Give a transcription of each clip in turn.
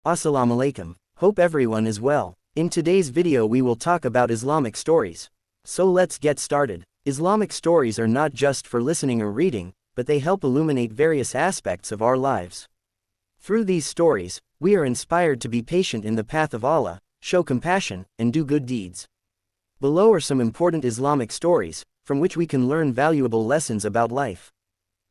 Assalamu alaikum. Hope everyone is well. In today's video we will talk about Islamic stories. So let's get started. Islamic stories are not just for listening or reading, but they help illuminate various aspects of our lives. Through these stories, we are inspired to be patient in the path of Allah, show compassion, and do good deeds. Below are some important Islamic stories, from which we can learn valuable lessons about life.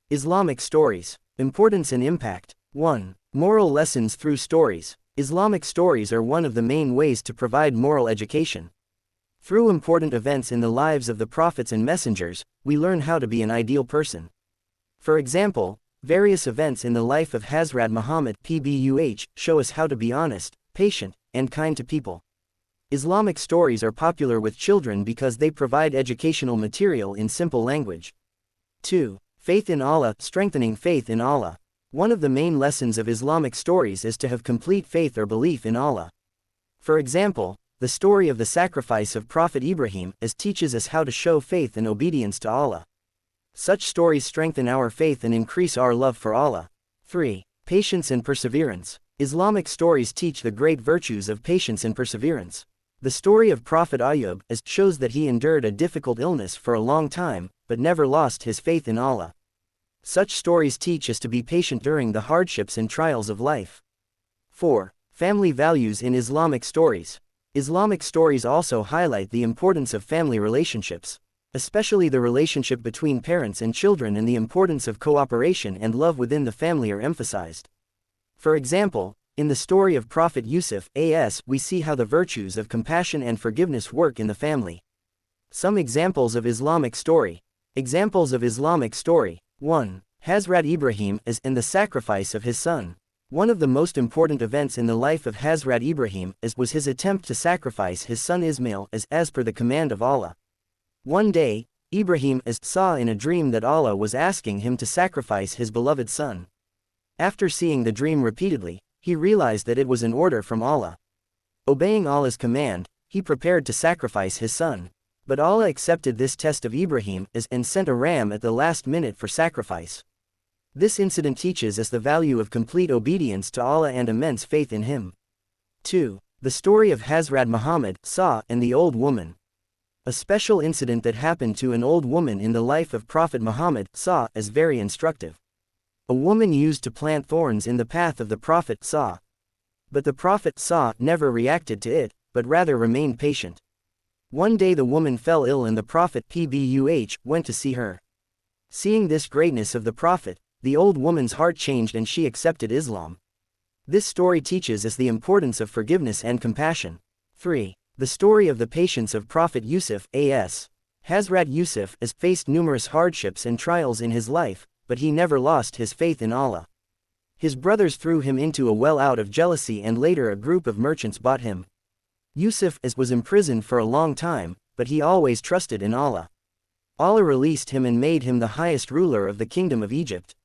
Islamic stories. Importance and impact. 1. Moral lessons through stories. Islamic stories are one of the main ways to provide moral education. Through important events in the lives of the prophets and messengers, we learn how to be an ideal person. For example, various events in the life of Hazrat Muhammad (PBUH) show us how to be honest, patient, and kind to people. Islamic stories are popular with children because they provide educational material in simple language. 2. Faith in Allah. Strengthening faith in Allah. One of the main lessons of Islamic stories is to have complete faith or belief in Allah. For example, the story of the sacrifice of Prophet Ibrahim teaches us how to show faith and obedience to Allah. Such stories strengthen our faith and increase our love for Allah. 3. Patience and perseverance. Islamic stories teach the great virtues of patience and perseverance. The story of Prophet Ayub shows that he endured a difficult illness for a long time, but never lost his faith in Allah. Such stories teach us to be patient during the hardships and trials of life. 4. Family values in Islamic stories. Islamic stories also highlight the importance of family relationships, especially the relationship between parents and children, and the importance of cooperation and love within the family are emphasized. For example, in the story of Prophet Yusuf we see how the virtues of compassion and forgiveness work in the family. Some examples of Islamic story. Examples of Islamic story. 1. Hazrat Ibrahim and the sacrifice of his son. One of the most important events in the life of Hazrat Ibrahim was his attempt to sacrifice his son Ismail as per the command of Allah. One day, Ibrahim saw in a dream that Allah was asking him to sacrifice his beloved son. After seeing the dream repeatedly, he realized that it was an order from Allah. Obeying Allah's command, he prepared to sacrifice his son. But Allah accepted this test of Ibrahim and sent a ram at the last minute for sacrifice. This incident teaches us the value of complete obedience to Allah and immense faith in Him. 2. The story of Hazrat Muhammad and the old woman. A special incident that happened to an old woman in the life of Prophet Muhammad is very instructive. A woman used to plant thorns in the path of the Prophet But the Prophet never reacted to it, but rather remained patient. One day the woman fell ill and the Prophet (PBUH) went to see her. Seeing this greatness of the Prophet, the old woman's heart changed and she accepted Islam. This story teaches us the importance of forgiveness and compassion. 3. The story of the patience of Prophet Yusuf Hazrat Yusuf faced numerous hardships and trials in his life, but he never lost his faith in Allah. His brothers threw him into a well out of jealousy, and later a group of merchants bought him. Yusuf was imprisoned for a long time, but he always trusted in Allah. Allah released him and made him the highest ruler of the kingdom of Egypt.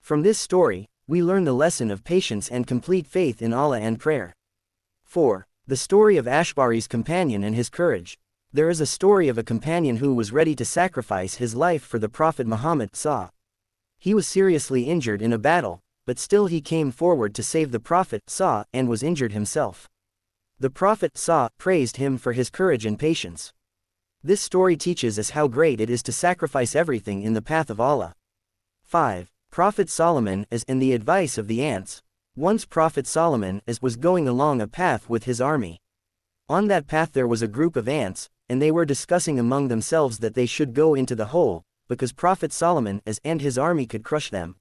From this story, we learn the lesson of patience and complete faith in Allah and prayer. 4. The story of Ashbari's companion and his courage. There is a story of a companion who was ready to sacrifice his life for the Prophet Muhammad He was seriously injured in a battle, but still he came forward to save the Prophet and was injured himself. The Prophet praised him for his courage and patience. This story teaches us how great it is to sacrifice everything in the path of Allah. 5. Prophet Solomon and the advice of the ants. Once Prophet Solomon was going along a path with his army. On that path there was a group of ants, and they were discussing among themselves that they should go into the hole, because Prophet Solomon and his army could crush them.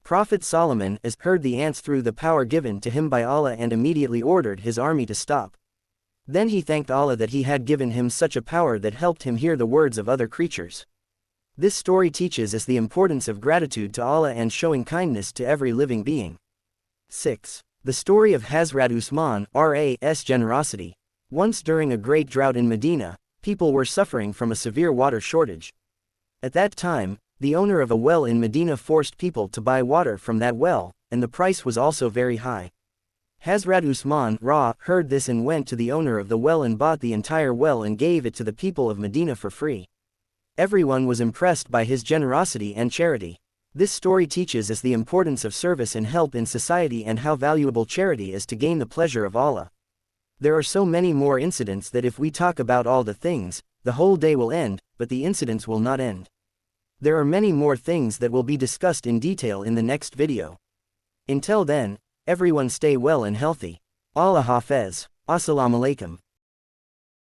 Prophet Solomon heard the ants through the power given to him by Allah and immediately ordered his army to stop. Then he thanked Allah that He had given him such a power that helped him hear the words of other creatures. This story teaches us the importance of gratitude to Allah and showing kindness to every living being. 6. The story of Hazrat Usman R.A.'s generosity. Once during a great drought in Medina, people were suffering from a severe water shortage. At that time, the owner of a well in Medina forced people to buy water from that well, and the price was also very high. Hazrat Usman heard this and went to the owner of the well and bought the entire well and gave it to the people of Medina for free. Everyone was impressed by his generosity and charity. This story teaches us the importance of service and help in society and how valuable charity is to gain the pleasure of Allah. There are so many more incidents that if we talk about all the things, the whole day will end, but the incidents will not end. There are many more things that will be discussed in detail in the next video. Until then, everyone stay well and healthy. Allah Hafez. Assalamu alaikum.